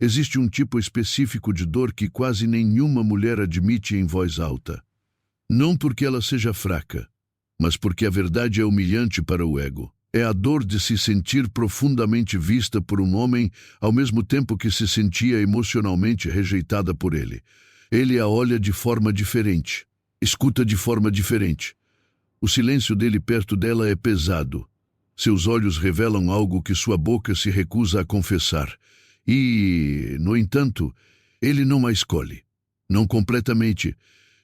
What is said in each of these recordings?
Existe um tipo específico de dor que quase nenhuma mulher admite em voz alta. Não porque ela seja fraca, mas porque a verdade é humilhante para o ego. É a dor de se sentir profundamente vista por um homem ao mesmo tempo que se sentia emocionalmente rejeitada por ele. Ele a olha de forma diferente, escuta de forma diferente. O silêncio dele perto dela é pesado. Seus olhos revelam algo que sua boca se recusa a confessar. E, no entanto, ele não a escolhe. Não completamente,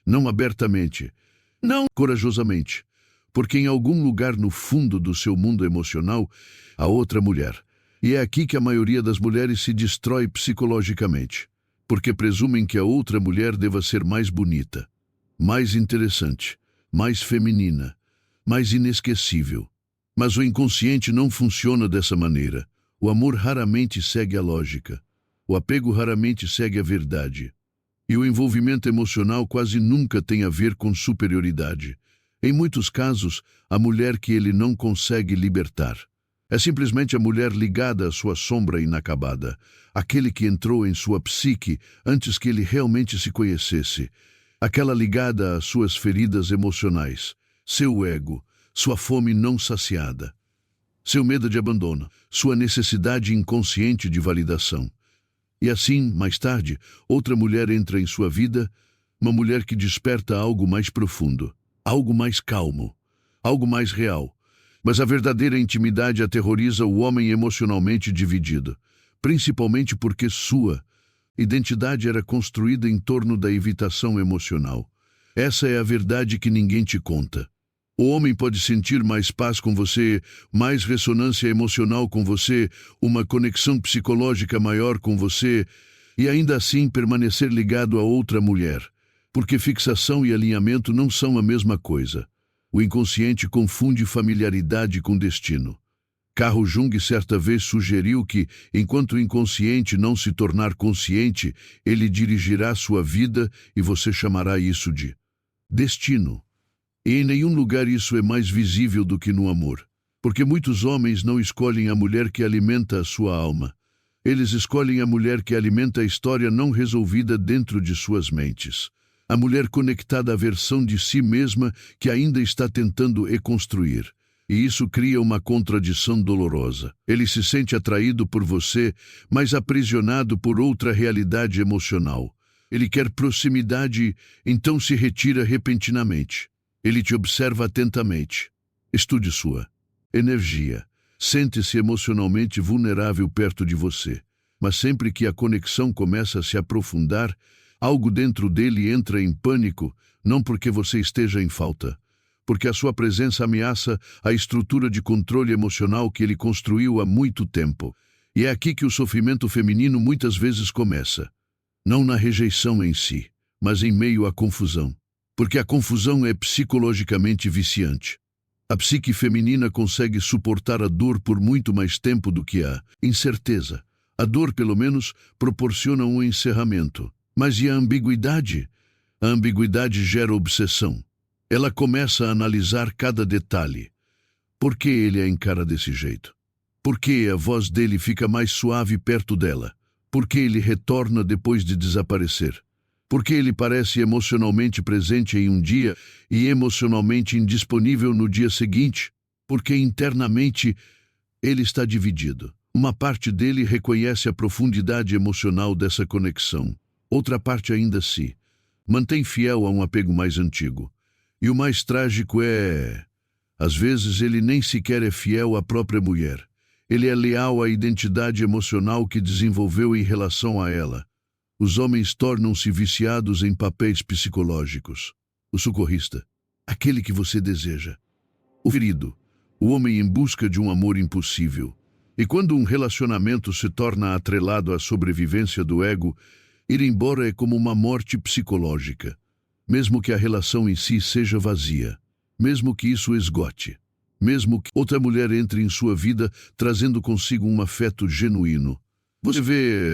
não abertamente, não corajosamente. Porque em algum lugar no fundo do seu mundo emocional há outra mulher. E é aqui que a maioria das mulheres se destrói psicologicamente. Porque presumem que a outra mulher deva ser mais bonita, mais interessante, mais feminina, mais inesquecível. Mas o inconsciente não funciona dessa maneira. O amor raramente segue a lógica. O apego raramente segue a verdade. E o envolvimento emocional quase nunca tem a ver com superioridade. Em muitos casos, a mulher que ele não consegue libertar. É simplesmente a mulher ligada à sua sombra inacabada, aquele que entrou em sua psique antes que ele realmente se conhecesse, aquela ligada às suas feridas emocionais, seu ego, sua fome não saciada, seu medo de abandono, sua necessidade inconsciente de validação. E assim, mais tarde, outra mulher entra em sua vida, uma mulher que desperta algo mais profundo, algo mais calmo, algo mais real. Mas a verdadeira intimidade aterroriza o homem emocionalmente dividido, principalmente porque sua identidade era construída em torno da evitação emocional. Essa é a verdade que ninguém te conta. O homem pode sentir mais paz com você, mais ressonância emocional com você, uma conexão psicológica maior com você, e ainda assim permanecer ligado a outra mulher, porque fixação e alinhamento não são a mesma coisa. O inconsciente confunde familiaridade com destino. Carl Jung certa vez sugeriu que, enquanto o inconsciente não se tornar consciente, ele dirigirá sua vida e você chamará isso de destino. E em nenhum lugar isso é mais visível do que no amor. Porque muitos homens não escolhem a mulher que alimenta a sua alma. Eles escolhem a mulher que alimenta a história não resolvida dentro de suas mentes. A mulher conectada à versão de si mesma que ainda está tentando reconstruir. E isso cria uma contradição dolorosa. Ele se sente atraído por você, mas aprisionado por outra realidade emocional. Ele quer proximidade, então se retira repentinamente. Ele te observa atentamente. Estude sua energia. Sente-se emocionalmente vulnerável perto de você. Mas sempre que a conexão começa a se aprofundar, algo dentro dele entra em pânico, não porque você esteja em falta, porque a sua presença ameaça a estrutura de controle emocional que ele construiu há muito tempo. E é aqui que o sofrimento feminino muitas vezes começa. Não na rejeição em si, mas em meio à confusão. Porque a confusão é psicologicamente viciante. A psique feminina consegue suportar a dor por muito mais tempo do que a incerteza. A dor, pelo menos, proporciona um encerramento. Mas e a ambiguidade? A ambiguidade gera obsessão. Ela começa a analisar cada detalhe. Por que ele a encara desse jeito? Por que a voz dele fica mais suave perto dela? Por que ele retorna depois de desaparecer? Por que ele parece emocionalmente presente em um dia e emocionalmente indisponível no dia seguinte? Porque internamente ele está dividido. Uma parte dele reconhece a profundidade emocional dessa conexão. Outra parte ainda se mantém fiel a um apego mais antigo. E o mais trágico é, às vezes ele nem sequer é fiel à própria mulher. Ele é leal à identidade emocional que desenvolveu em relação a ela. Os homens tornam-se viciados em papéis psicológicos. O socorrista, aquele que você deseja. O ferido, o homem em busca de um amor impossível. E quando um relacionamento se torna atrelado à sobrevivência do ego, ir embora é como uma morte psicológica. Mesmo que a relação em si seja vazia. Mesmo que isso esgote. Mesmo que outra mulher entre em sua vida trazendo consigo um afeto genuíno. Você vê...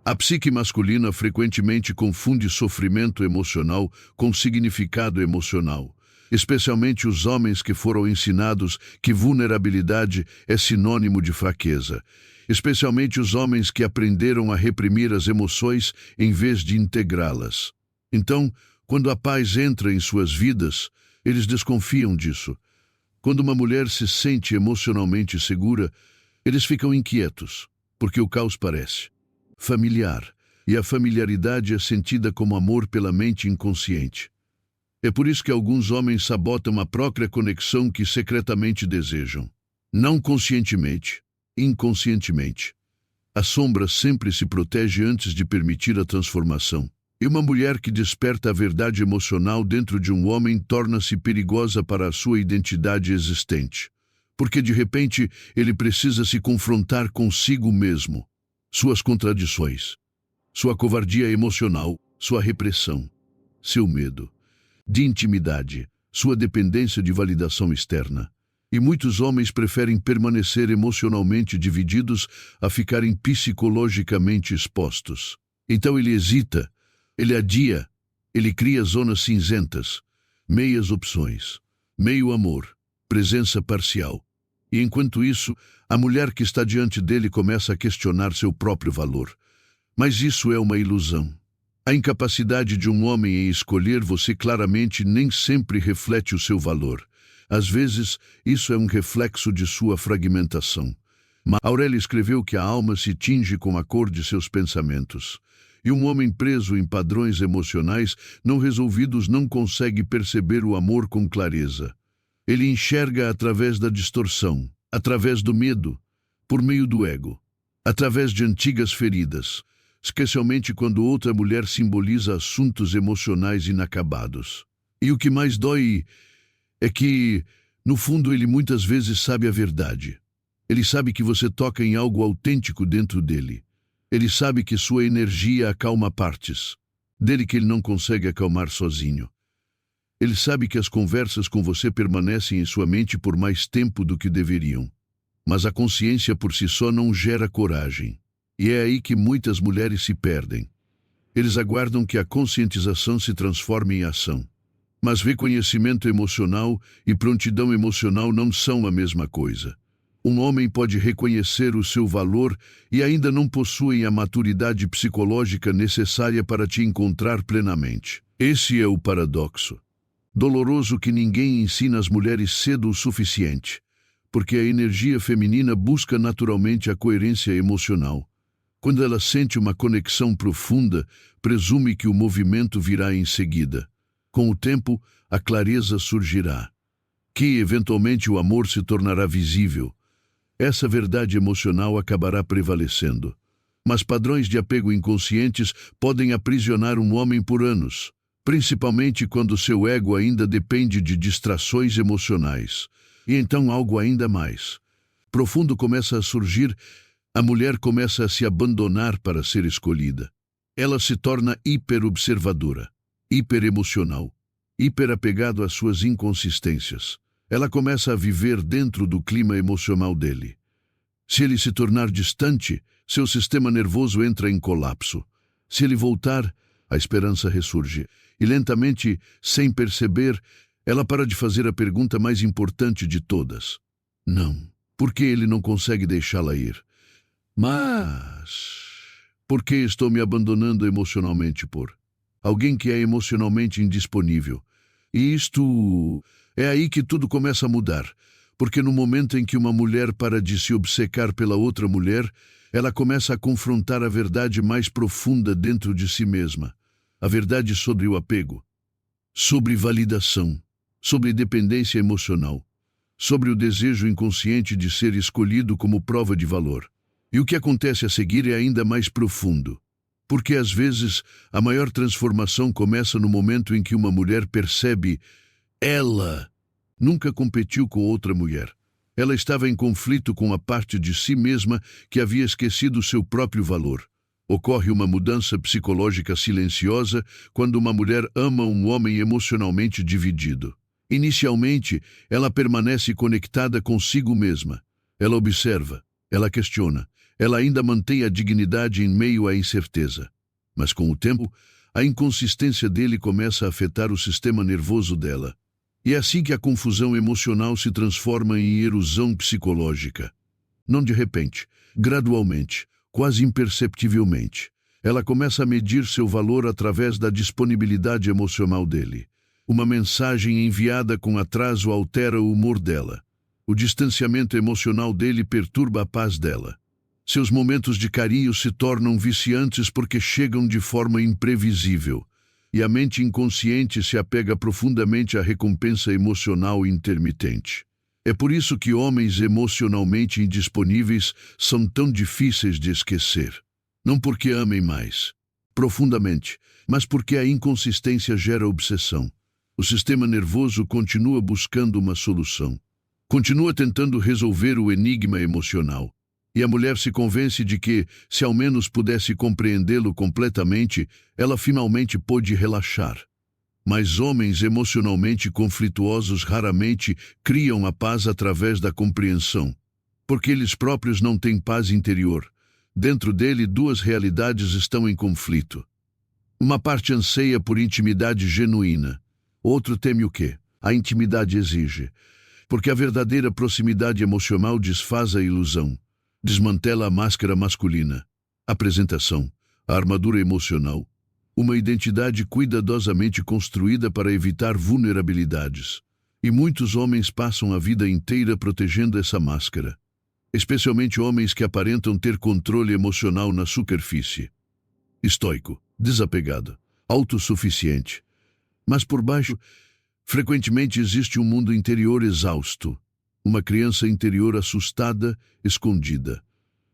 A psique masculina frequentemente confunde sofrimento emocional com significado emocional, especialmente os homens que foram ensinados que vulnerabilidade é sinônimo de fraqueza. especialmente os homens que aprenderam a reprimir as emoções em vez de integrá-las. Então, quando a paz entra em suas vidas, eles desconfiam disso. Quando uma mulher se sente emocionalmente segura, eles ficam inquietos, porque o caos parece familiar, e a familiaridade é sentida como amor pela mente inconsciente. É por isso que alguns homens sabotam a própria conexão que secretamente desejam. Não conscientemente, inconscientemente. A sombra sempre se protege antes de permitir a transformação. E uma mulher que desperta a verdade emocional dentro de um homem torna-se perigosa para a sua identidade existente. Porque de repente ele precisa se confrontar consigo mesmo, suas contradições, sua covardia emocional, sua repressão, seu medo de intimidade, sua dependência de validação externa. E muitos homens preferem permanecer emocionalmente divididos a ficarem psicologicamente expostos. Então ele hesita, ele adia, ele cria zonas cinzentas, meias opções, meio amor, presença parcial. E enquanto isso, a mulher que está diante dele começa a questionar seu próprio valor. Mas isso é uma ilusão. A incapacidade de um homem em escolher você claramente nem sempre reflete o seu valor. Às vezes, isso é um reflexo de sua fragmentação. Aurélio escreveu que a alma se tinge com a cor de seus pensamentos. E um homem preso em padrões emocionais não resolvidos não consegue perceber o amor com clareza. Ele enxerga através da distorção, através do medo, por meio do ego, através de antigas feridas, especialmente quando outra mulher simboliza assuntos emocionais inacabados. E o que mais dói é que, no fundo, ele muitas vezes sabe a verdade. Ele sabe que você toca em algo autêntico dentro dele. Ele sabe que sua energia acalma partes dele que ele não consegue acalmar sozinho. Ele sabe que as conversas com você permanecem em sua mente por mais tempo do que deveriam. Mas a consciência por si só não gera coragem. E é aí que muitas mulheres se perdem. Eles aguardam que a conscientização se transforme em ação. Mas reconhecimento emocional e prontidão emocional não são a mesma coisa. Um homem pode reconhecer o seu valor e ainda não possui a maturidade psicológica necessária para te encontrar plenamente. Esse é o paradoxo. Doloroso que ninguém ensina as mulheres cedo o suficiente, porque a energia feminina busca naturalmente a coerência emocional. Quando ela sente uma conexão profunda, presume que o movimento virá em seguida. Com o tempo, a clareza surgirá, que eventualmente o amor se tornará visível. Essa verdade emocional acabará prevalecendo. Mas padrões de apego inconscientes podem aprisionar um homem por anos, principalmente quando seu ego ainda depende de distrações emocionais. E então algo ainda mais profundo começa a surgir. A mulher começa a se abandonar para ser escolhida. Ela se torna hiperobservadora, hiperemocional, hiperapegado às suas inconsistências. Ela começa a viver dentro do clima emocional dele. Se ele se tornar distante, seu sistema nervoso entra em colapso. Se ele voltar, a esperança ressurge. E lentamente, sem perceber, ela para de fazer a pergunta mais importante de todas. Não. Por que ele não consegue deixá-la ir? Mas por que estou me abandonando emocionalmente por alguém que é emocionalmente indisponível? E isto é aí que tudo começa a mudar, porque no momento em que uma mulher para de se obcecar pela outra mulher, ela começa a confrontar a verdade mais profunda dentro de si mesma, a verdade sobre o apego, sobre validação, sobre dependência emocional, sobre o desejo inconsciente de ser escolhido como prova de valor. E o que acontece a seguir é ainda mais profundo, porque às vezes a maior transformação começa no momento em que uma mulher percebe ela nunca competiu com outra mulher. Ela estava em conflito com a parte de si mesma que havia esquecido seu próprio valor. Ocorre uma mudança psicológica silenciosa quando uma mulher ama um homem emocionalmente dividido. Inicialmente, ela permanece conectada consigo mesma. Ela observa, ela questiona. Ela ainda mantém a dignidade em meio à incerteza. Mas com o tempo, a inconsistência dele começa a afetar o sistema nervoso dela. E é assim que a confusão emocional se transforma em erosão psicológica. Não de repente, Gradualmente, quase imperceptivelmente, ela começa a medir seu valor através da disponibilidade emocional dele. Uma mensagem enviada com atraso altera o humor dela. O distanciamento emocional dele perturba a paz dela. Seus momentos de carinho se tornam viciantes porque chegam de forma imprevisível, e a mente inconsciente se apega profundamente à recompensa emocional intermitente. É por isso que homens emocionalmente indisponíveis são tão difíceis de esquecer. Não porque amem mais, profundamente, mas porque a inconsistência gera obsessão. O sistema nervoso continua buscando uma solução. Continua tentando resolver o enigma emocional. E a mulher se convence de que, se ao menos pudesse compreendê-lo completamente, ela finalmente pôde relaxar. Mas homens emocionalmente conflituosos raramente criam a paz através da compreensão, porque eles próprios não têm paz interior. Dentro dele, duas realidades estão em conflito. Uma parte anseia por intimidade genuína. Outro teme o que a intimidade exige, porque a verdadeira proximidade emocional desfaz a ilusão. Desmantela a máscara masculina, apresentação, a armadura emocional, uma identidade cuidadosamente construída para evitar vulnerabilidades. E muitos homens passam a vida inteira protegendo essa máscara, especialmente homens que aparentam ter controle emocional na superfície. Estoico, desapegado, autossuficiente. Mas por baixo, frequentemente existe um mundo interior exausto. Uma criança interior assustada, escondida,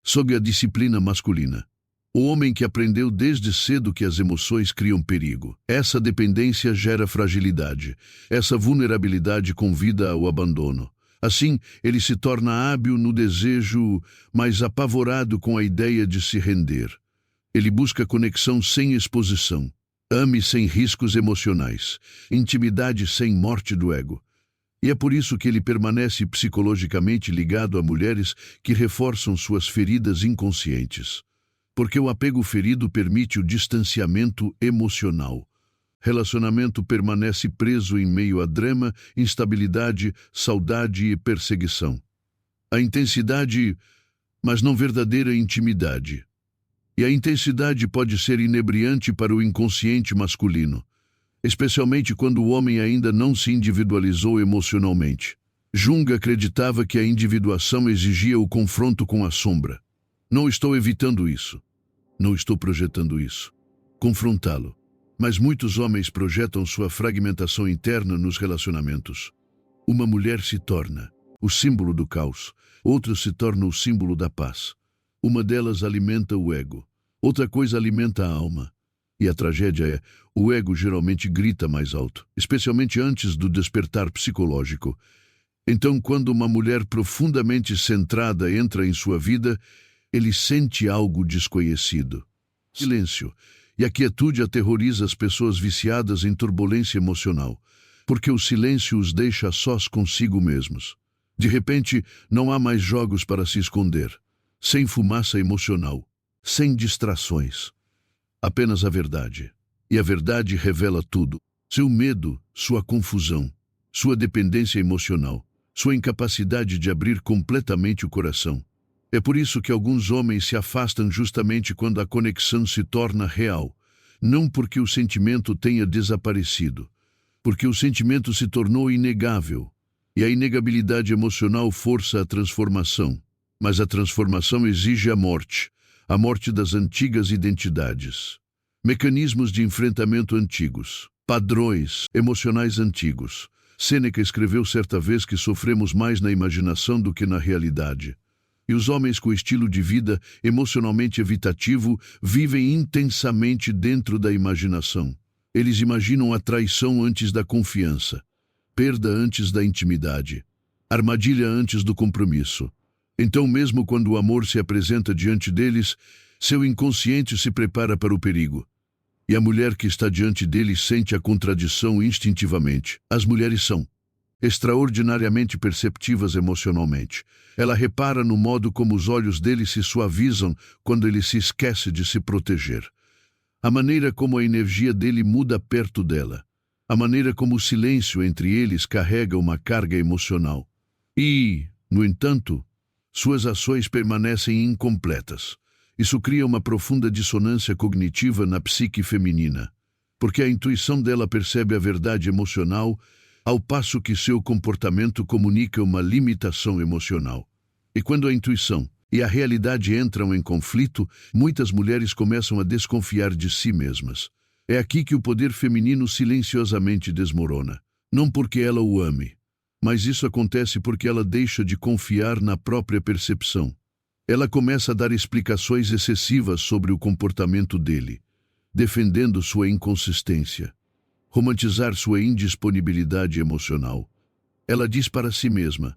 sob a disciplina masculina. O homem que aprendeu desde cedo que as emoções criam perigo. Essa dependência gera fragilidade. Essa vulnerabilidade convida ao abandono. Assim, ele se torna hábil no desejo, mas apavorado com a ideia de se render. Ele busca conexão sem exposição, ame sem riscos emocionais, intimidade sem morte do ego. E é por isso que ele permanece psicologicamente ligado a mulheres que reforçam suas feridas inconscientes. Porque o apego ferido permite o distanciamento emocional. Relacionamento permanece preso em meio a drama, instabilidade, saudade e perseguição. A intensidade, mas não verdadeira intimidade. E a intensidade pode ser inebriante para o inconsciente masculino, especialmente quando o homem ainda não se individualizou emocionalmente. Jung acreditava que a individuação exigia o confronto com a sombra. Não estou evitando isso. Não estou projetando isso. Confrontá-lo. Mas muitos homens projetam sua fragmentação interna nos relacionamentos. Uma mulher se torna o símbolo do caos, outra se torna o símbolo da paz. Uma delas alimenta o ego, outra coisa alimenta a alma. E a tragédia é, o ego geralmente grita mais alto, especialmente antes do despertar psicológico. Então, quando uma mulher profundamente centrada entra em sua vida, ele sente algo desconhecido. Silêncio. E a quietude aterroriza as pessoas viciadas em turbulência emocional, porque o silêncio os deixa a sós consigo mesmos. De repente, não há mais jogos para se esconder, sem fumaça emocional, sem distrações. Apenas a verdade. E a verdade revela tudo. Seu medo, sua confusão, sua dependência emocional, sua incapacidade de abrir completamente o coração. É por isso que alguns homens se afastam justamente quando a conexão se torna real. Não porque o sentimento tenha desaparecido, porque o sentimento se tornou inegável. E a inegabilidade emocional força a transformação. Mas a transformação exige a morte das antigas identidades. Mecanismos de enfrentamento antigos, padrões emocionais antigos. Sêneca escreveu certa vez que sofremos mais na imaginação do que na realidade. E os homens com estilo de vida emocionalmente evitativo vivem intensamente dentro da imaginação. Eles imaginam a traição antes da confiança, perda antes da intimidade, armadilha antes do compromisso. Então, mesmo quando o amor se apresenta diante deles, seu inconsciente se prepara para o perigo. E a mulher que está diante deles sente a contradição instintivamente. As mulheres são extraordinariamente perceptivas emocionalmente. Ela repara no modo como os olhos dele se suavizam quando ele se esquece de se proteger. A maneira como a energia dele muda perto dela. A maneira como o silêncio entre eles carrega uma carga emocional. E, no entanto, Suas ações permanecem incompletas. Isso cria uma profunda dissonância cognitiva na psique feminina, porque a intuição dela percebe a verdade emocional, ao passo que seu comportamento comunica uma limitação emocional. E quando a intuição e a realidade entram em conflito, muitas mulheres começam a desconfiar de si mesmas. É aqui que o poder feminino silenciosamente desmorona. Não porque ela o ame, mas isso acontece porque ela deixa de confiar na própria percepção. Ela começa a dar explicações excessivas sobre o comportamento dele, defendendo sua inconsistência, romantizar sua indisponibilidade emocional. Ela diz para si mesma: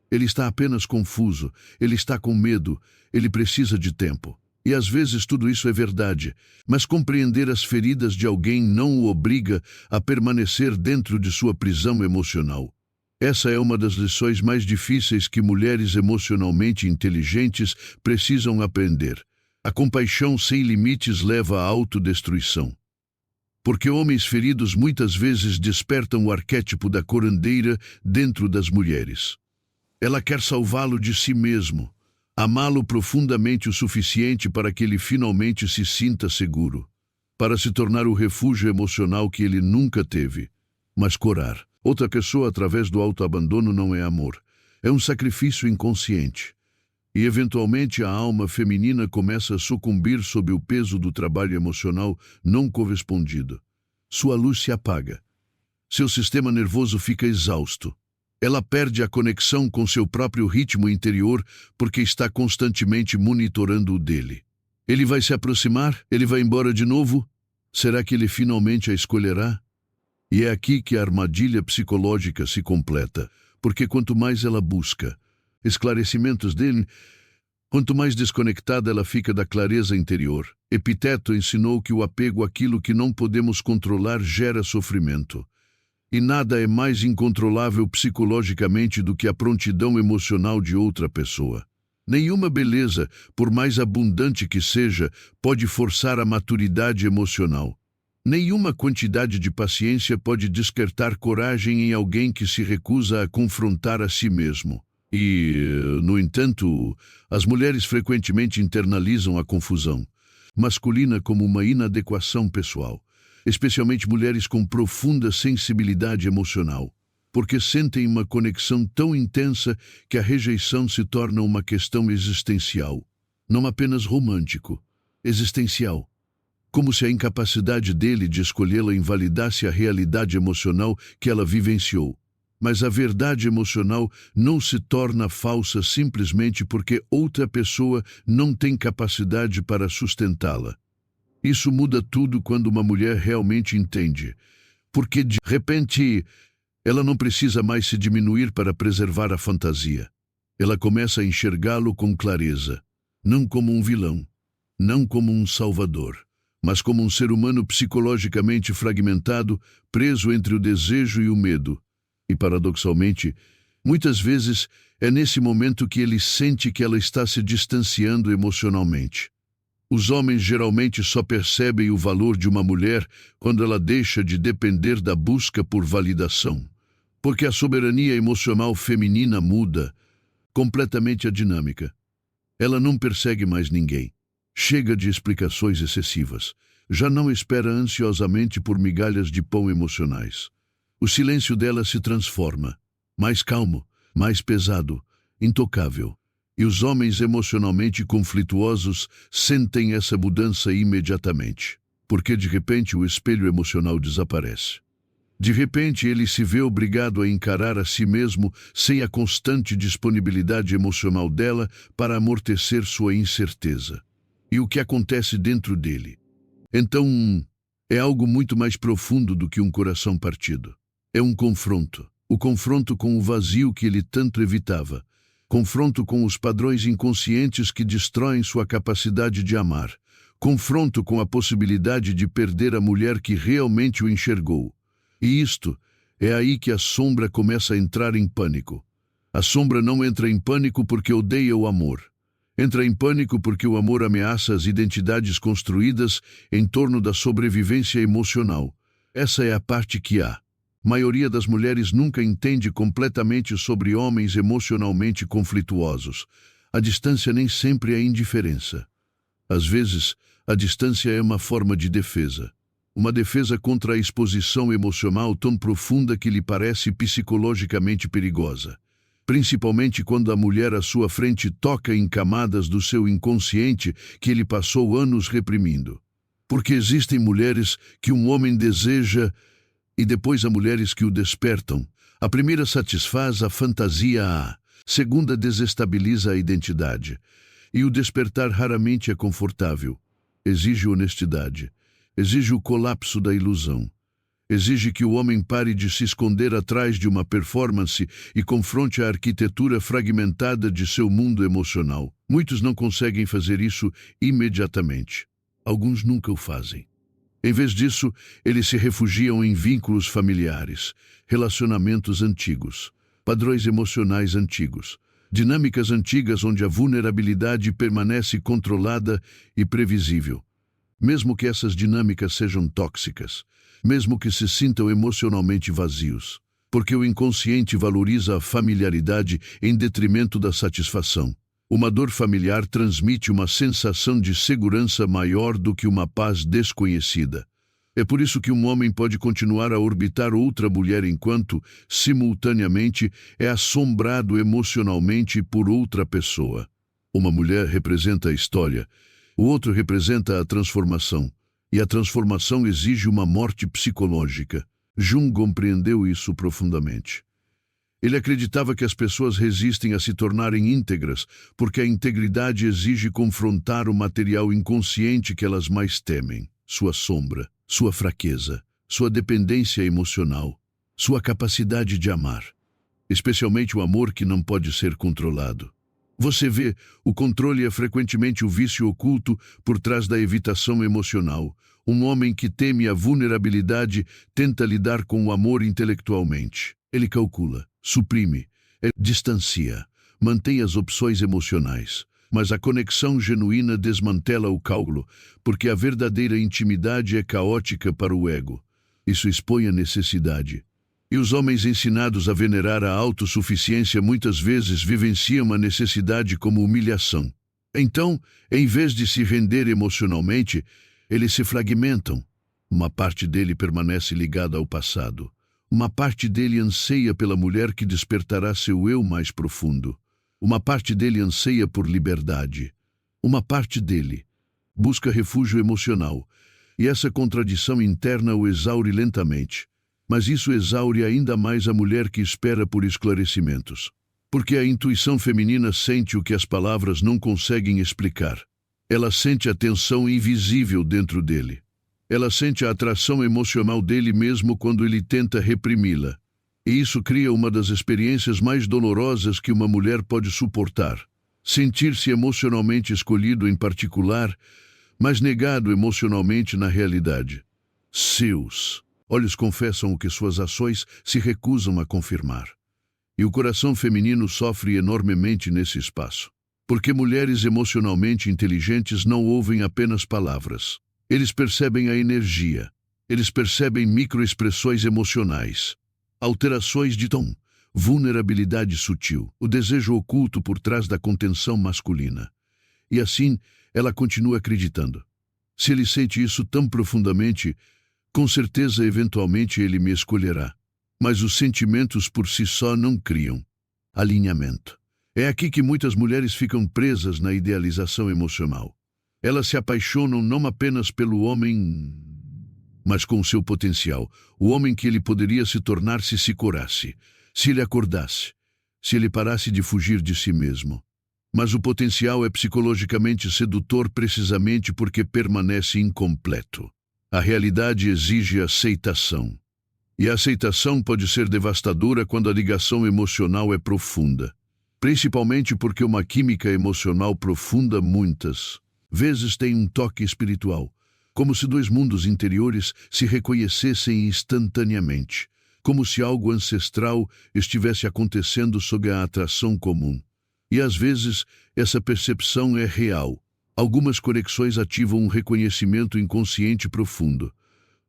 ele está apenas confuso, ele está com medo, ele precisa de tempo. E às vezes tudo isso é verdade, mas compreender as feridas de alguém não o obriga a permanecer dentro de sua prisão emocional. Essa é uma das lições mais difíceis que mulheres emocionalmente inteligentes precisam aprender. A compaixão sem limites leva à autodestruição. Porque homens feridos muitas vezes despertam o arquétipo da curandeira dentro das mulheres. Ela quer salvá-lo de si mesmo, amá-lo profundamente o suficiente para que ele finalmente se sinta seguro, para se tornar o refúgio emocional que ele nunca teve. Mas curar outra pessoa através do autoabandono não é amor, é um sacrifício inconsciente. E eventualmente a alma feminina começa a sucumbir sob o peso do trabalho emocional não correspondido. Sua luz se apaga. Seu sistema nervoso fica exausto. Ela perde a conexão com seu próprio ritmo interior porque está constantemente monitorando o dele. Ele vai se aproximar? Ele vai embora de novo? Será que ele finalmente a escolherá? E é aqui que a armadilha psicológica se completa, porque quanto mais ela busca esclarecimentos dele, quanto mais desconectada ela fica da clareza interior. Epiteto ensinou que o apego àquilo que não podemos controlar gera sofrimento. E nada é mais incontrolável psicologicamente do que a prontidão emocional de outra pessoa. Nenhuma beleza, por mais abundante que seja, pode forçar a maturidade emocional. Nenhuma quantidade de paciência pode despertar coragem em alguém que se recusa a confrontar a si mesmo. E, no entanto, as mulheres frequentemente internalizam a confusão masculina como uma inadequação pessoal, especialmente mulheres com profunda sensibilidade emocional, porque sentem uma conexão tão intensa que a rejeição se torna uma questão existencial, não apenas romântico, existencial, como se a incapacidade dele de escolhê-la invalidasse a realidade emocional que ela vivenciou. Mas a verdade emocional não se torna falsa simplesmente porque outra pessoa não tem capacidade para sustentá-la. Isso muda tudo quando uma mulher realmente entende, porque de repente ela não precisa mais se diminuir para preservar a fantasia. Ela começa a enxergá-lo com clareza, não como um vilão, não como um salvador, mas como um ser humano psicologicamente fragmentado, preso entre o desejo e o medo. E, paradoxalmente, muitas vezes é nesse momento que ele sente que ela está se distanciando emocionalmente. Os homens geralmente só percebem o valor de uma mulher quando ela deixa de depender da busca por validação. Porque a soberania emocional feminina muda completamente a dinâmica. Ela não persegue mais ninguém. Chega de explicações excessivas. Já não espera ansiosamente por migalhas de pão emocionais. O silêncio dela se transforma, mais calmo, mais pesado, intocável. E os homens emocionalmente conflituosos sentem essa mudança imediatamente, porque de repente o espelho emocional desaparece. De repente ele se vê obrigado a encarar a si mesmo sem a constante disponibilidade emocional dela para amortecer sua incerteza. E o que acontece dentro dele? Então, é algo muito mais profundo do que um coração partido. É um confronto. O confronto com o vazio que ele tanto evitava. Confronto com os padrões inconscientes que destroem sua capacidade de amar. Confronto com a possibilidade de perder a mulher que realmente o enxergou. E é aí que a sombra começa a entrar em pânico. A sombra não entra em pânico porque odeia o amor. Entra em pânico porque o amor ameaça as identidades construídas em torno da sobrevivência emocional. Essa é a parte que a maioria das mulheres nunca entende completamente sobre homens emocionalmente conflituosos. A distância nem sempre é indiferença. Às vezes, a distância é uma forma de defesa. Uma defesa contra a exposição emocional tão profunda que lhe parece psicologicamente perigosa. Principalmente quando a mulher à sua frente toca em camadas do seu inconsciente que ele passou anos reprimindo. Porque existem mulheres que um homem deseja e depois há mulheres que o despertam. A primeira satisfaz a fantasia, a segunda desestabiliza a identidade. E o despertar raramente é confortável. Exige honestidade. Exige o colapso da ilusão. Exige que o homem pare de se esconder atrás de uma performance e confronte a arquitetura fragmentada de seu mundo emocional. Muitos não conseguem fazer isso imediatamente. Alguns nunca o fazem. Em vez disso, eles se refugiam em vínculos familiares, relacionamentos antigos, padrões emocionais antigos, dinâmicas antigas onde a vulnerabilidade permanece controlada e previsível. Mesmo que essas dinâmicas sejam tóxicas, mesmo que se sintam emocionalmente vazios, porque o inconsciente valoriza a familiaridade em detrimento da satisfação. Uma dor familiar transmite uma sensação de segurança maior do que uma paz desconhecida. É por isso que um homem pode continuar a orbitar outra mulher enquanto, simultaneamente, é assombrado emocionalmente por outra pessoa. Uma mulher representa a história, o outro representa a transformação, e a transformação exige uma morte psicológica. Jung compreendeu isso profundamente. Ele acreditava que as pessoas resistem a se tornarem íntegras porque a integridade exige confrontar o material inconsciente que elas mais temem, sua sombra, sua fraqueza, sua dependência emocional, sua capacidade de amar, especialmente o amor que não pode ser controlado. Você vê, o controle é frequentemente o vício oculto por trás da evitação emocional. Um homem que teme a vulnerabilidade tenta lidar com o amor intelectualmente. Ele calcula, suprime, distancia, mantém as opções emocionais. Mas a conexão genuína desmantela o cálculo, porque a verdadeira intimidade é caótica para o ego. Isso expõe a necessidade. E os homens ensinados a venerar a autossuficiência muitas vezes vivenciam a necessidade como humilhação. Então, em vez de se render emocionalmente, eles se fragmentam. Uma parte dele permanece ligada ao passado. Uma parte dele anseia pela mulher que despertará seu eu mais profundo. Uma parte dele anseia por liberdade. Uma parte dele busca refúgio emocional. E essa contradição interna o exaure lentamente. Mas isso exaure ainda mais a mulher que espera por esclarecimentos. Porque a intuição feminina sente o que as palavras não conseguem explicar. Ela sente a tensão invisível dentro dele. Ela sente a atração emocional dele mesmo quando ele tenta reprimi-la. E isso cria uma das experiências mais dolorosas que uma mulher pode suportar. Sentir-se emocionalmente escolhido em particular, mas negado emocionalmente na realidade. Seus olhos confessam o que suas ações se recusam a confirmar. E o coração feminino sofre enormemente nesse espaço. Porque mulheres emocionalmente inteligentes não ouvem apenas palavras. Eles percebem a energia. Eles percebem microexpressões emocionais. Alterações de tom, vulnerabilidade sutil, o desejo oculto por trás da contenção masculina. E assim, ela continua acreditando. Se ele sente isso tão profundamente, com certeza eventualmente ele me escolherá. Mas os sentimentos por si só não criam alinhamento. É aqui que muitas mulheres ficam presas na idealização emocional. Elas se apaixonam não apenas pelo homem, mas com seu potencial, o homem que ele poderia se tornar se curasse, se ele acordasse, se ele parasse de fugir de si mesmo. Mas o potencial é psicologicamente sedutor precisamente porque permanece incompleto. A realidade exige aceitação. E a aceitação pode ser devastadora quando a ligação emocional é profunda. Principalmente porque uma química emocional profunda muitas vezes tem um toque espiritual, como se dois mundos interiores se reconhecessem instantaneamente, como se algo ancestral estivesse acontecendo sob a atração comum. E às vezes essa percepção é real. Algumas conexões ativam um reconhecimento inconsciente profundo.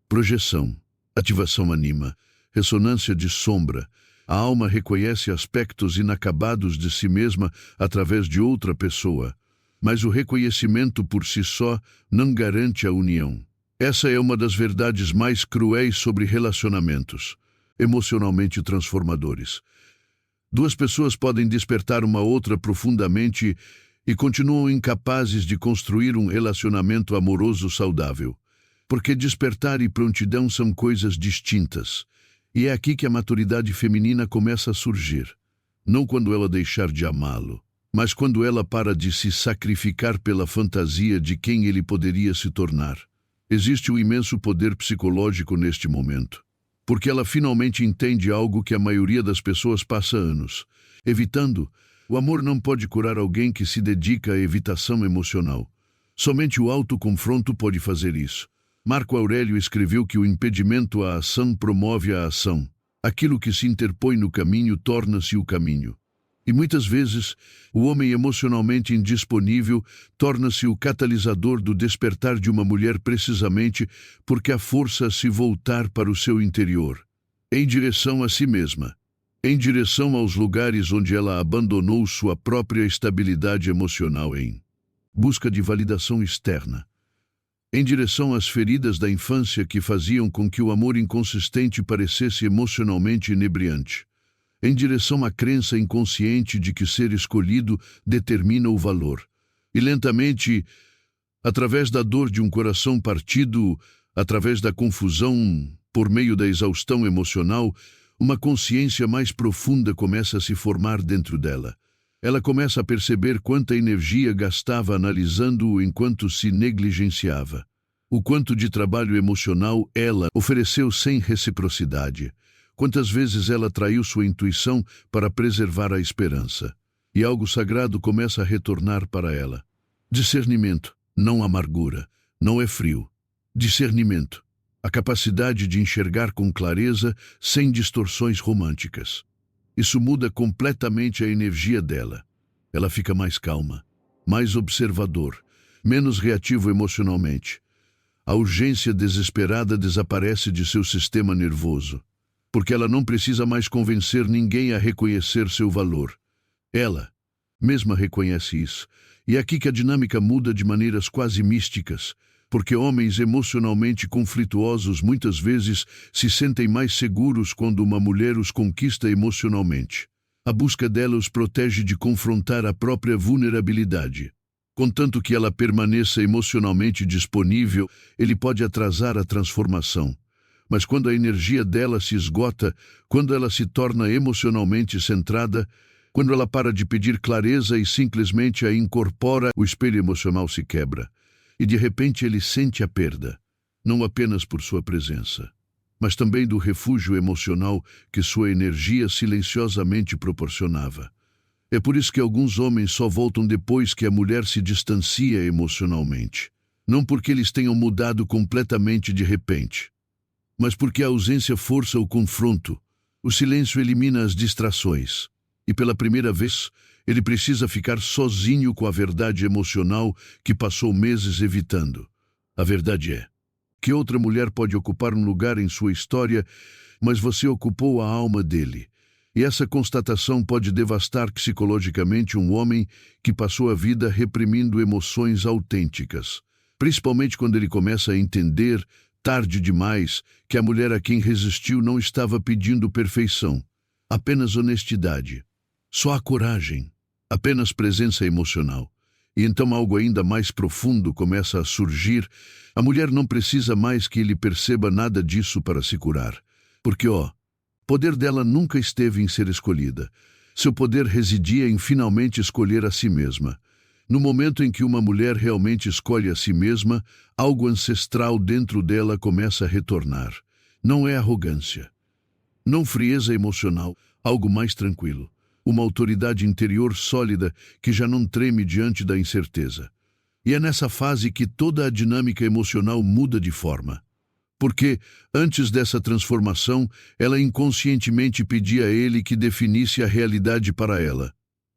Projeção, ativação anima, ressonância de sombra, A alma reconhece aspectos inacabados de si mesma através de outra pessoa, mas o reconhecimento por si só não garante a união. Essa é uma das verdades mais cruéis sobre relacionamentos emocionalmente transformadores. Duas pessoas podem despertar uma outra profundamente e continuam incapazes de construir um relacionamento amoroso saudável, porque despertar e prontidão são coisas distintas. E é aqui que a maturidade feminina começa a surgir. Não quando ela deixar de amá-lo, mas quando ela para de se sacrificar pela fantasia de quem ele poderia se tornar. Existe um imenso poder psicológico neste momento, porque ela finalmente entende algo que a maioria das pessoas passa anos evitando. O amor não pode curar alguém que se dedica à evitação emocional. Somente o autoconfronto pode fazer isso. Marco Aurélio escreveu que o impedimento à ação promove a ação. Aquilo que se interpõe no caminho torna-se o caminho. E muitas vezes, o homem emocionalmente indisponível torna-se o catalisador do despertar de uma mulher precisamente porque a força a se voltar para o seu interior, em direção a si mesma, em direção aos lugares onde ela abandonou sua própria estabilidade emocional em busca de validação externa, em direção às feridas da infância que faziam com que o amor inconsistente parecesse emocionalmente inebriante, em direção à crença inconsciente de que ser escolhido determina o valor. E lentamente, através da dor de um coração partido, através da confusão, por meio da exaustão emocional, uma consciência mais profunda começa a se formar dentro dela. Ela começa a perceber quanta energia gastava analisando-o enquanto se negligenciava. O quanto de trabalho emocional ela ofereceu sem reciprocidade. Quantas vezes ela traiu sua intuição para preservar a esperança. E algo sagrado começa a retornar para ela. Discernimento, não amargura, não é frio. Discernimento, a capacidade de enxergar com clareza sem distorções românticas. Isso muda completamente a energia dela. Ela fica mais calma, mais observador, menos reativo emocionalmente. A urgência desesperada desaparece de seu sistema nervoso, porque ela não precisa mais convencer ninguém a reconhecer seu valor. Ela mesma reconhece isso. E é aqui que a dinâmica muda de maneiras quase místicas, porque homens emocionalmente conflituosos muitas vezes se sentem mais seguros quando uma mulher os conquista emocionalmente. A busca dela os protege de confrontar a própria vulnerabilidade. Contanto que ela permaneça emocionalmente disponível, ele pode atrasar a transformação. Mas quando a energia dela se esgota, quando ela se torna emocionalmente centrada, quando ela para de pedir clareza e simplesmente a incorpora, o espelho emocional se quebra. E de repente ele sente a perda, não apenas por sua presença, mas também do refúgio emocional que sua energia silenciosamente proporcionava. É por isso que alguns homens só voltam depois que a mulher se distancia emocionalmente. Não porque eles tenham mudado completamente de repente, mas porque a ausência força o confronto. O silêncio elimina as distrações. E pela primeira vez, ele precisa ficar sozinho com a verdade emocional que passou meses evitando. A verdade é que outra mulher pode ocupar um lugar em sua história, mas você ocupou a alma dele. E essa constatação pode devastar psicologicamente um homem que passou a vida reprimindo emoções autênticas, principalmente quando ele começa a entender, tarde demais, que a mulher a quem resistiu não estava pedindo perfeição, apenas honestidade, só a coragem, apenas presença emocional. E então algo ainda mais profundo começa a surgir. A mulher não precisa mais que ele perceba nada disso para se curar. Porque, o poder dela nunca esteve em ser escolhida. Seu poder residia em finalmente escolher a si mesma. No momento em que uma mulher realmente escolhe a si mesma, algo ancestral dentro dela começa a retornar. Não é arrogância, não frieza emocional, algo mais tranquilo. Uma autoridade interior sólida que já não treme diante da incerteza. E é nessa fase que toda a dinâmica emocional muda de forma. Porque, antes dessa transformação, ela inconscientemente pedia a ele que definisse a realidade para ela.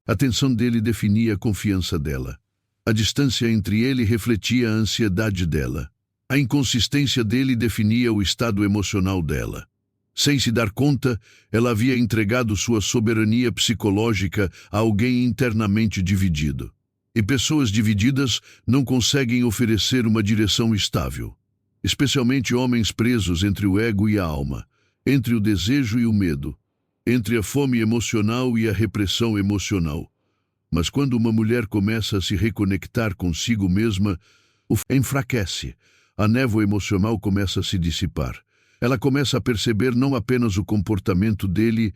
A atenção dele definia a confiança dela. A distância entre ele refletia a ansiedade dela. A inconsistência dele definia o estado emocional dela. Sem se dar conta, ela havia entregado sua soberania psicológica a alguém internamente dividido. E pessoas divididas não conseguem oferecer uma direção estável. Especialmente homens presos entre o ego e a alma, entre o desejo e o medo, entre a fome emocional e a repressão emocional. Mas quando uma mulher começa a se reconectar consigo mesma, enfraquece. A névoa emocional começa a se dissipar. Ela começa a perceber não apenas o comportamento dele,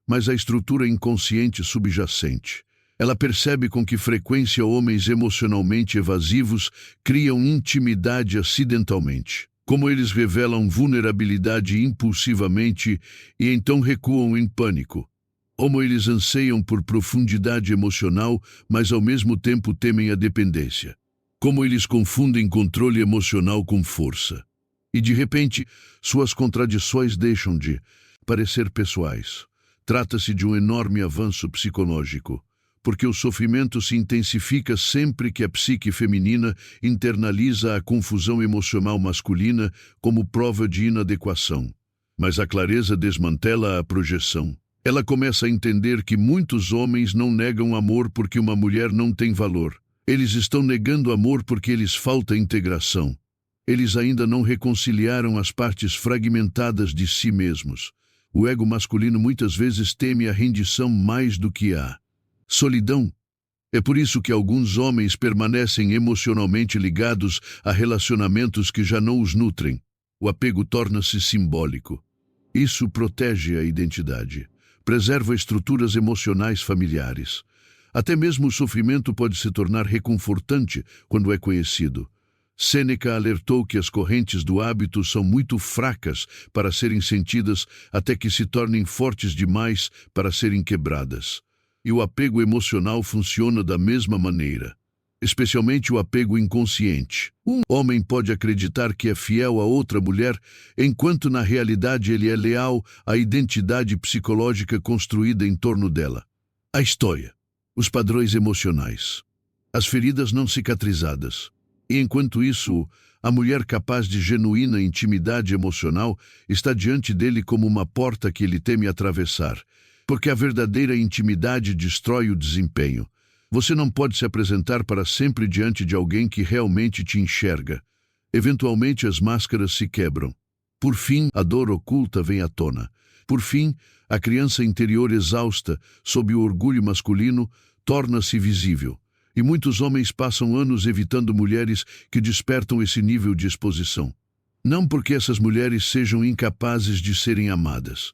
mas a estrutura inconsciente subjacente. Ela percebe com que frequência homens emocionalmente evasivos criam intimidade acidentalmente, como eles revelam vulnerabilidade impulsivamente e então recuam em pânico. Como eles anseiam por profundidade emocional, mas ao mesmo tempo temem a dependência. Como eles confundem controle emocional com força. E de repente, suas contradições deixam de parecer pessoais. Trata-se de um enorme avanço psicológico, porque o sofrimento se intensifica sempre que a psique feminina internaliza a confusão emocional masculina como prova de inadequação. Mas a clareza desmantela a projeção. Ela começa a entender que muitos homens não negam amor porque uma mulher não tem valor. Eles estão negando amor porque lhes falta integração. Eles ainda não reconciliaram as partes fragmentadas de si mesmos. O ego masculino muitas vezes teme a rendição mais do que a solidão. É por isso que alguns homens permanecem emocionalmente ligados a relacionamentos que já não os nutrem. O apego torna-se simbólico. Isso protege a identidade. Preserva estruturas emocionais familiares. Até mesmo o sofrimento pode se tornar reconfortante quando é conhecido. Sêneca alertou que as correntes do hábito são muito fracas para serem sentidas até que se tornem fortes demais para serem quebradas. E o apego emocional funciona da mesma maneira. Especialmente o apego inconsciente. Um homem pode acreditar que é fiel a outra mulher, enquanto na realidade ele é leal à identidade psicológica construída em torno dela. A história, os padrões emocionais, as feridas não cicatrizadas. E enquanto isso, a mulher capaz de genuína intimidade emocional está diante dele como uma porta que ele teme atravessar, porque a verdadeira intimidade destrói o desempenho. Você não pode se apresentar para sempre diante de alguém que realmente te enxerga. Eventualmente as máscaras se quebram. Por fim, a dor oculta vem à tona. Por fim, a criança interior exausta, sob o orgulho masculino, torna-se visível. E muitos homens passam anos evitando mulheres que despertam esse nível de exposição. Não porque essas mulheres sejam incapazes de serem amadas,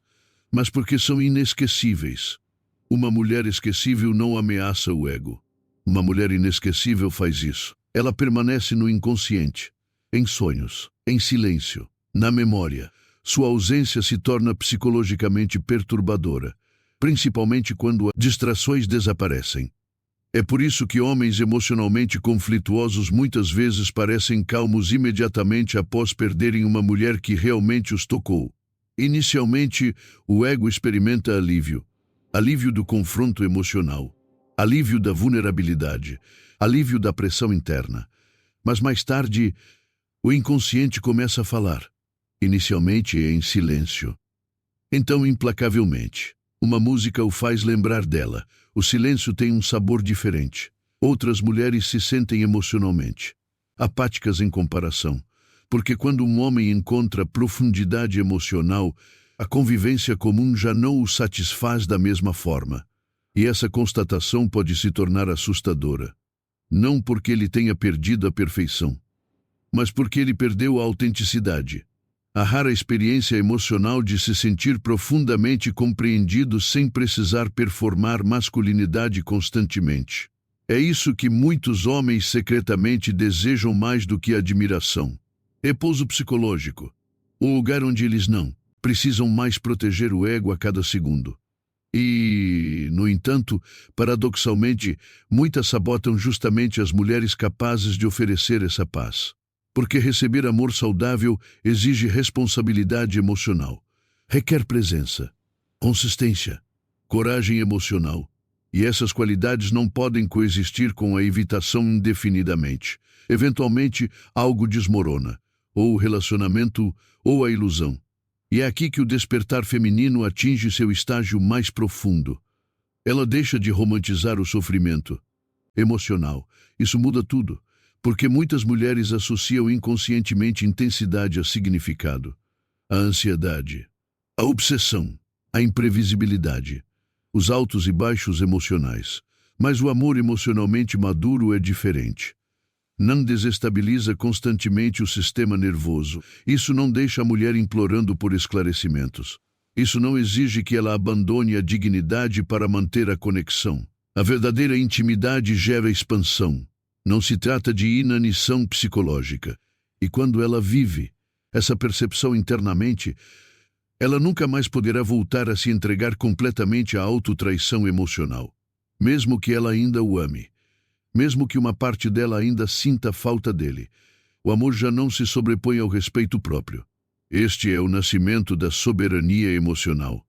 mas porque são inesquecíveis. Uma mulher esquecível não ameaça o ego. Uma mulher inesquecível faz isso. Ela permanece no inconsciente, em sonhos, em silêncio, na memória. Sua ausência se torna psicologicamente perturbadora, principalmente quando as distrações desaparecem. É por isso que homens emocionalmente conflituosos muitas vezes parecem calmos imediatamente após perderem uma mulher que realmente os tocou. Inicialmente, o ego experimenta alívio. Alívio do confronto emocional, alívio da vulnerabilidade, alívio da pressão interna. Mas mais tarde, o inconsciente começa a falar, inicialmente em silêncio. Então, implacavelmente, uma música o faz lembrar dela. O silêncio tem um sabor diferente. Outras mulheres se sentem emocionalmente apáticas em comparação, porque quando um homem encontra profundidade emocional, a convivência comum já não o satisfaz da mesma forma. E essa constatação pode se tornar assustadora. Não porque ele tenha perdido a perfeição, mas porque ele perdeu a autenticidade. A rara experiência emocional de se sentir profundamente compreendido sem precisar performar masculinidade constantemente. É isso que muitos homens secretamente desejam mais do que admiração. Repouso psicológico. Um lugar onde eles não precisam mais proteger o ego a cada segundo. E, no entanto, paradoxalmente, muitas sabotam justamente as mulheres capazes de oferecer essa paz. Porque receber amor saudável exige responsabilidade emocional. Requer presença, consistência, coragem emocional. E essas qualidades não podem coexistir com a evitação indefinidamente. Eventualmente, algo desmorona, ou o relacionamento, ou a ilusão. E é aqui que o despertar feminino atinge seu estágio mais profundo. Ela deixa de romantizar o sofrimento emocional. Isso muda tudo, porque muitas mulheres associam inconscientemente intensidade a significado. A ansiedade, a obsessão, a imprevisibilidade, os altos e baixos emocionais. Mas o amor emocionalmente maduro é diferente. Não desestabiliza constantemente o sistema nervoso. Isso não deixa a mulher implorando por esclarecimentos. Isso não exige que ela abandone a dignidade para manter a conexão. A verdadeira intimidade gera expansão. Não se trata de inanição psicológica. E quando ela vive essa percepção internamente, ela nunca mais poderá voltar a se entregar completamente à autotraição emocional. Mesmo que ela ainda o ame. Mesmo que uma parte dela ainda sinta falta dele, o amor já não se sobrepõe ao respeito próprio. Este é o nascimento da soberania emocional.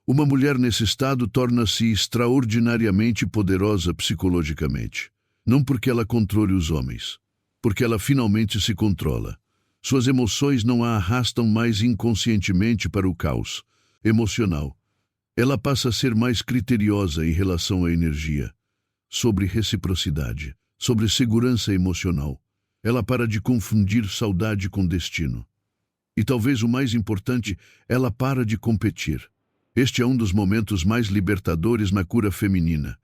Uma mulher nesse estado torna-se extraordinariamente poderosa psicologicamente. Não porque ela controle os homens, porque ela finalmente se controla. Suas emoções não a arrastam mais inconscientemente para o caos emocional. Ela passa a ser mais criteriosa em relação à energia, sobre reciprocidade, sobre segurança emocional. Ela para de confundir saudade com destino. E talvez o mais importante, ela para de competir. Este é um dos momentos mais libertadores na cura feminina.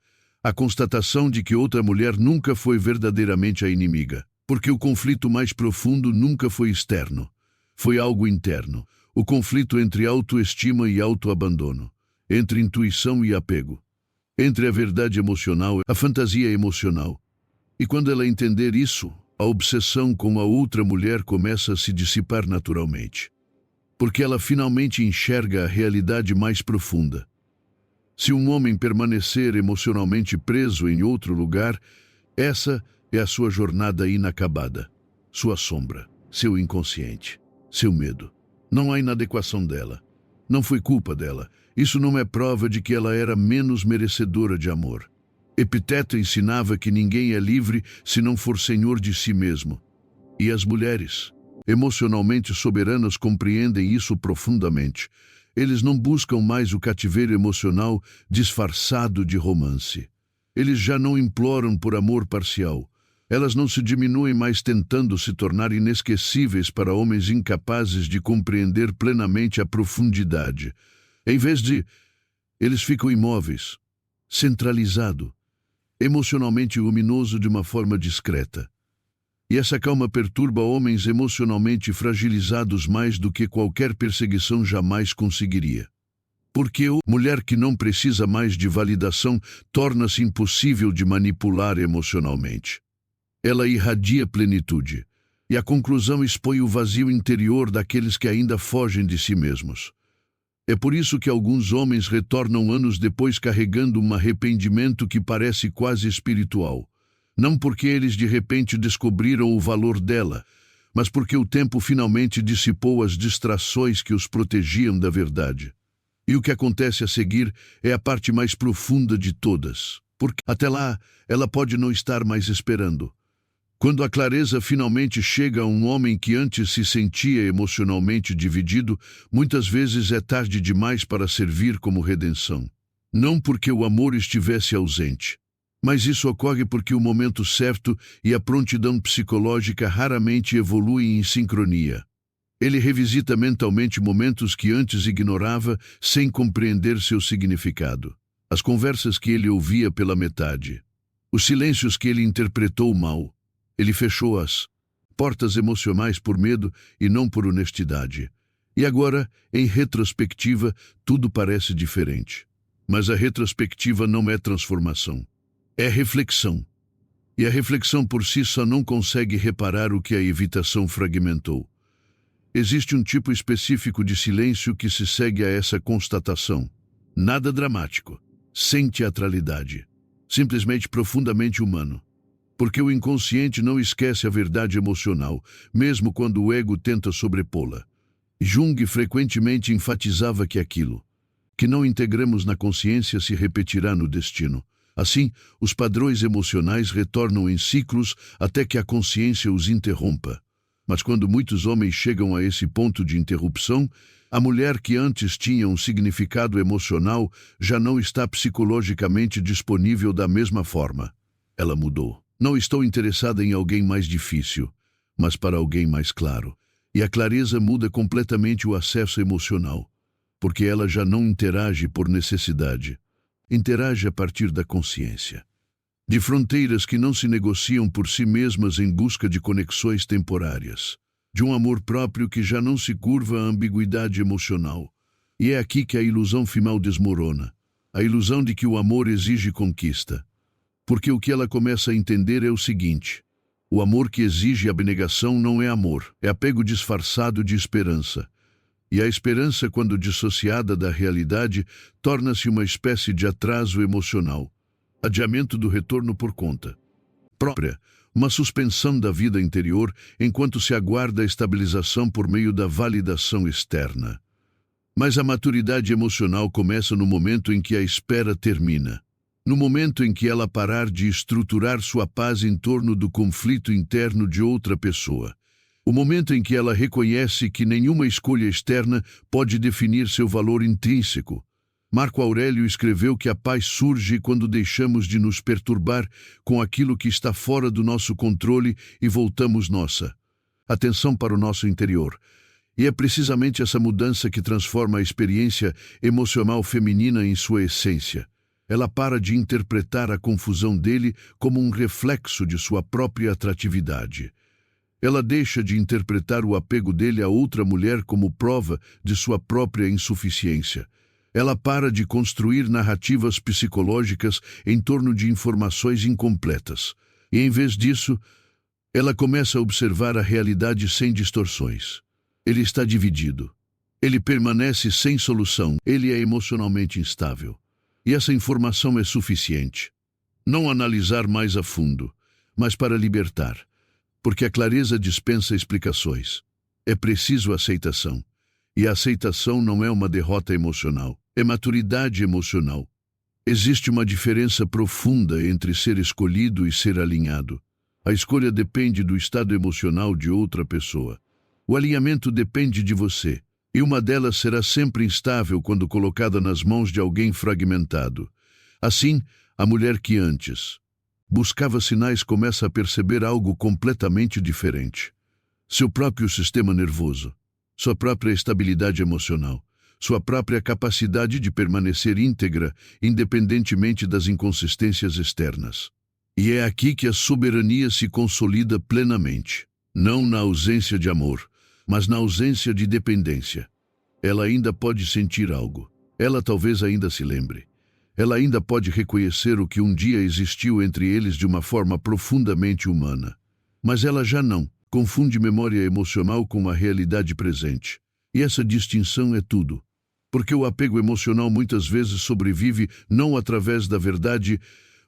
A constatação de que outra mulher nunca foi verdadeiramente a inimiga, porque o conflito mais profundo nunca foi externo. Foi algo interno. O conflito entre autoestima e autoabandono, entre intuição e apego, entre a verdade emocional e a fantasia emocional. E quando ela entender isso, a obsessão com a outra mulher começa a se dissipar naturalmente. Porque ela finalmente enxerga a realidade mais profunda. Se um homem permanecer emocionalmente preso em outro lugar, essa é a sua jornada inacabada, sua sombra, seu inconsciente, seu medo. Não há inadequação dela. Não foi culpa dela. Isso não é prova de que ela era menos merecedora de amor. Epiteto ensinava que ninguém é livre se não for senhor de si mesmo. E as mulheres, emocionalmente soberanas, compreendem isso profundamente. Eles não buscam mais o cativeiro emocional disfarçado de romance. Eles já não imploram por amor parcial. Elas não se diminuem mais tentando se tornar inesquecíveis para homens incapazes de compreender plenamente a profundidade. Em vez de, eles ficam imóveis, centralizado, emocionalmente luminoso de uma forma discreta. E essa calma perturba homens emocionalmente fragilizados mais do que qualquer perseguição jamais conseguiria. Porque a mulher que não precisa mais de validação torna-se impossível de manipular emocionalmente. Ela irradia plenitude, e a conclusão expõe o vazio interior daqueles que ainda fogem de si mesmos. É por isso que alguns homens retornam anos depois carregando um arrependimento que parece quase espiritual. Não porque eles de repente descobriram o valor dela, mas porque o tempo finalmente dissipou as distrações que os protegiam da verdade. E o que acontece a seguir é a parte mais profunda de todas, porque até lá ela pode não estar mais esperando. Quando a clareza finalmente chega a um homem que antes se sentia emocionalmente dividido, muitas vezes é tarde demais para servir como redenção. Não porque o amor estivesse ausente, mas isso ocorre porque o momento certo e a prontidão psicológica raramente evoluem em sincronia. Ele revisita mentalmente momentos que antes ignorava sem compreender seu significado. As conversas que ele ouvia pela metade. Os silêncios que ele interpretou mal. Ele fechou as portas emocionais por medo e não por honestidade. E agora, em retrospectiva, tudo parece diferente. Mas a retrospectiva não é transformação. É reflexão. E a reflexão por si só não consegue reparar o que a evitação fragmentou. Existe um tipo específico de silêncio que se segue a essa constatação. Nada dramático, sem teatralidade. Simplesmente profundamente humano. Porque o inconsciente não esquece a verdade emocional, mesmo quando o ego tenta sobrepô-la. Jung frequentemente enfatizava que aquilo que não integramos na consciência se repetirá no destino. Assim, os padrões emocionais retornam em ciclos até que a consciência os interrompa. Mas quando muitos homens chegam a esse ponto de interrupção, A mulher que antes tinha um significado emocional já não está psicologicamente disponível da mesma forma. Ela mudou. Não estou interessada em alguém mais difícil, mas para alguém mais claro. E a clareza muda completamente o acesso emocional, porque ela já não interage por necessidade. Interage a partir da consciência. De fronteiras que não se negociam por si mesmas em busca de conexões temporárias. De um amor próprio que já não se curva à ambiguidade emocional. E é aqui que a ilusão final desmorona. A ilusão de que o amor exige conquista. Porque o que ela começa a entender é o seguinte: o amor que exige abnegação não é amor, é apego disfarçado de esperança. E a esperança, quando dissociada da realidade, torna-se uma espécie de atraso emocional. Adiamento do retorno por conta própria. Uma suspensão da vida interior enquanto se aguarda a estabilização por meio da validação externa. Mas a maturidade emocional começa no momento em que a espera termina. No momento em que ela parar de estruturar sua paz em torno do conflito interno de outra pessoa. O momento em que ela reconhece que nenhuma escolha externa pode definir seu valor intrínseco. Marco Aurélio escreveu que a paz surge quando deixamos de nos perturbar com aquilo que está fora do nosso controle e voltamos nossa atenção para o nosso interior. E é precisamente essa mudança que transforma a experiência emocional feminina em sua essência. Ela para de interpretar a confusão dele como um reflexo de sua própria atratividade. Ela deixa de interpretar o apego dele a outra mulher como prova de sua própria insuficiência. Ela para de construir narrativas psicológicas em torno de informações incompletas. E, em vez disso, ela começa a observar a realidade sem distorções. Ele está dividido. Ele permanece sem solução. Ele é emocionalmente instável. E essa informação é suficiente. Não analisar mais a fundo, mas para libertar. Porque a clareza dispensa explicações. É preciso aceitação. E a aceitação não é uma derrota emocional. É maturidade emocional. Existe uma diferença profunda entre ser escolhido e ser alinhado. A escolha depende do estado emocional de outra pessoa. O alinhamento depende de você. E uma delas será sempre instável quando colocada nas mãos de alguém fragmentado. Assim, a mulher que antes buscava sinais começa a perceber algo completamente diferente. Seu próprio sistema nervoso, sua própria estabilidade emocional, sua própria capacidade de permanecer íntegra, independentemente das inconsistências externas. E é aqui que a soberania se consolida plenamente, não na ausência de amor, mas na ausência de dependência. Ela ainda pode sentir algo. Ela talvez ainda se lembre. Ela ainda pode reconhecer o que um dia existiu entre eles de uma forma profundamente humana. Mas ela já não confunde memória emocional com a realidade presente. E essa distinção é tudo. Porque o apego emocional muitas vezes sobrevive não através da verdade,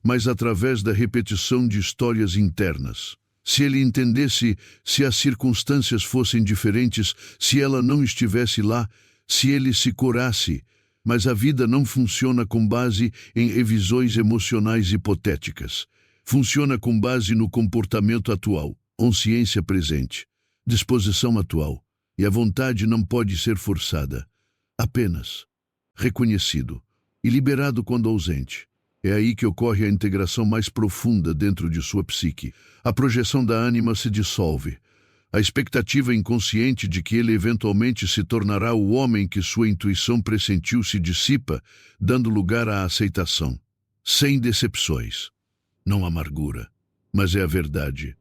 mas através da repetição de histórias internas. Se ele entendesse, se as circunstâncias fossem diferentes, se ela não estivesse lá, se ele se curasse, mas a vida não funciona com base em revisões emocionais hipotéticas. Funciona com base no comportamento atual, consciência presente, disposição atual, e a vontade não pode ser forçada. Apenas reconhecido e liberado quando ausente. É aí que ocorre a integração mais profunda dentro de sua psique. A projeção da ânima se dissolve. A expectativa inconsciente de que ele eventualmente se tornará o homem que sua intuição pressentiu se dissipa, dando lugar à aceitação. Sem decepções. Não amargura, mas é a verdade.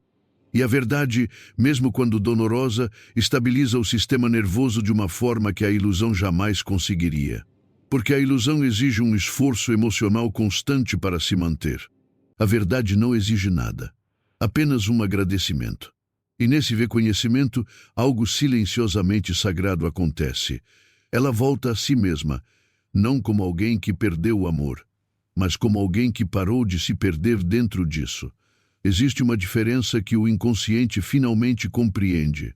E a verdade, mesmo quando dolorosa, estabiliza o sistema nervoso de uma forma que a ilusão jamais conseguiria. Porque a ilusão exige um esforço emocional constante para se manter. A verdade não exige nada, apenas um agradecimento. E nesse reconhecimento, algo silenciosamente sagrado acontece. Ela volta a si mesma, não como alguém que perdeu o amor, mas como alguém que parou de se perder dentro disso. Existe uma diferença que o inconsciente finalmente compreende.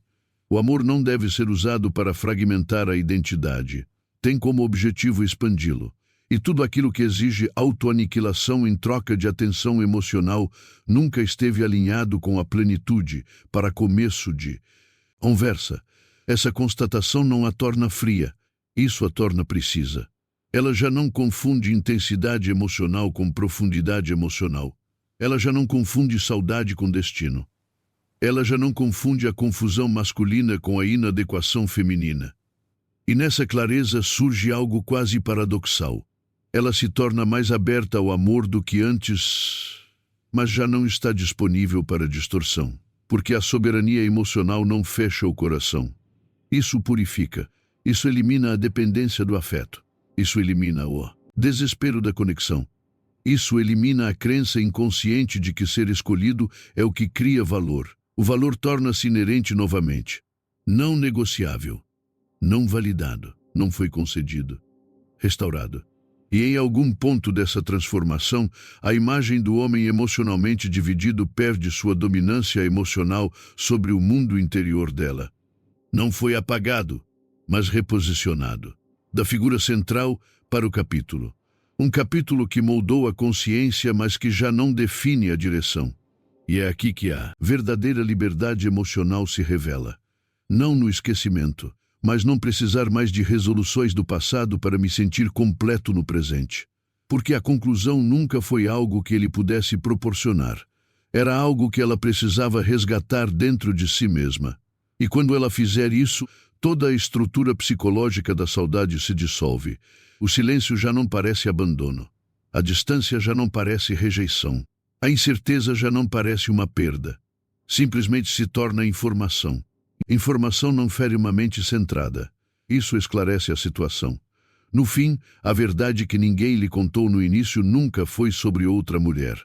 O amor não deve ser usado para fragmentar a identidade. Tem como objetivo expandi-lo. E tudo aquilo que exige autoaniquilação em troca de atenção emocional nunca esteve alinhado com a plenitude para começo de conversa. Essa constatação não a torna fria, isso a torna precisa. Ela já não confunde intensidade emocional com profundidade emocional. Ela já não confunde saudade com destino. Ela já não confunde a confusão masculina com a inadequação feminina. E nessa clareza surge algo quase paradoxal. Ela se torna mais aberta ao amor do que antes, mas já não está disponível para distorção, porque a soberania emocional não fecha o coração. Isso purifica, isso elimina a dependência do afeto, isso elimina o desespero da conexão. Isso elimina a crença inconsciente de que ser escolhido é o que cria valor. O valor torna-se inerente novamente, não negociável, não validado, não foi concedido, restaurado. E em algum ponto dessa transformação, a imagem do homem emocionalmente dividido perde sua dominância emocional sobre o mundo interior dela. Não foi apagado, mas reposicionado. Da figura central para o capítulo. Um capítulo que moldou a consciência, mas que já não define a direção. E é aqui que a verdadeira liberdade emocional se revela. Não no esquecimento, mas não precisar mais de resoluções do passado para me sentir completo no presente. Porque a conclusão nunca foi algo que ele pudesse proporcionar. Era algo que ela precisava resgatar dentro de si mesma. E quando ela fizer isso, toda a estrutura psicológica da saudade se dissolve. O silêncio já não parece abandono. A distância já não parece rejeição. A incerteza já não parece uma perda. Simplesmente se torna informação. Informação não fere uma mente centrada. Isso esclarece a situação. No fim, a verdade que ninguém lhe contou no início nunca foi sobre outra mulher.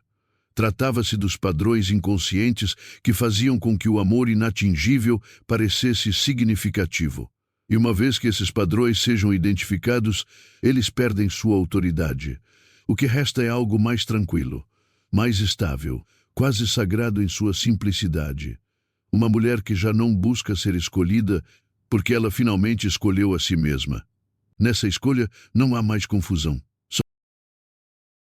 Tratava-se dos padrões inconscientes que faziam com que o amor inatingível parecesse significativo. E uma vez que esses padrões sejam identificados, eles perdem sua autoridade. O que resta é algo mais tranquilo, mais estável, quase sagrado em sua simplicidade. Uma mulher que já não busca ser escolhida porque ela finalmente escolheu a si mesma. Nessa escolha não há mais confusão.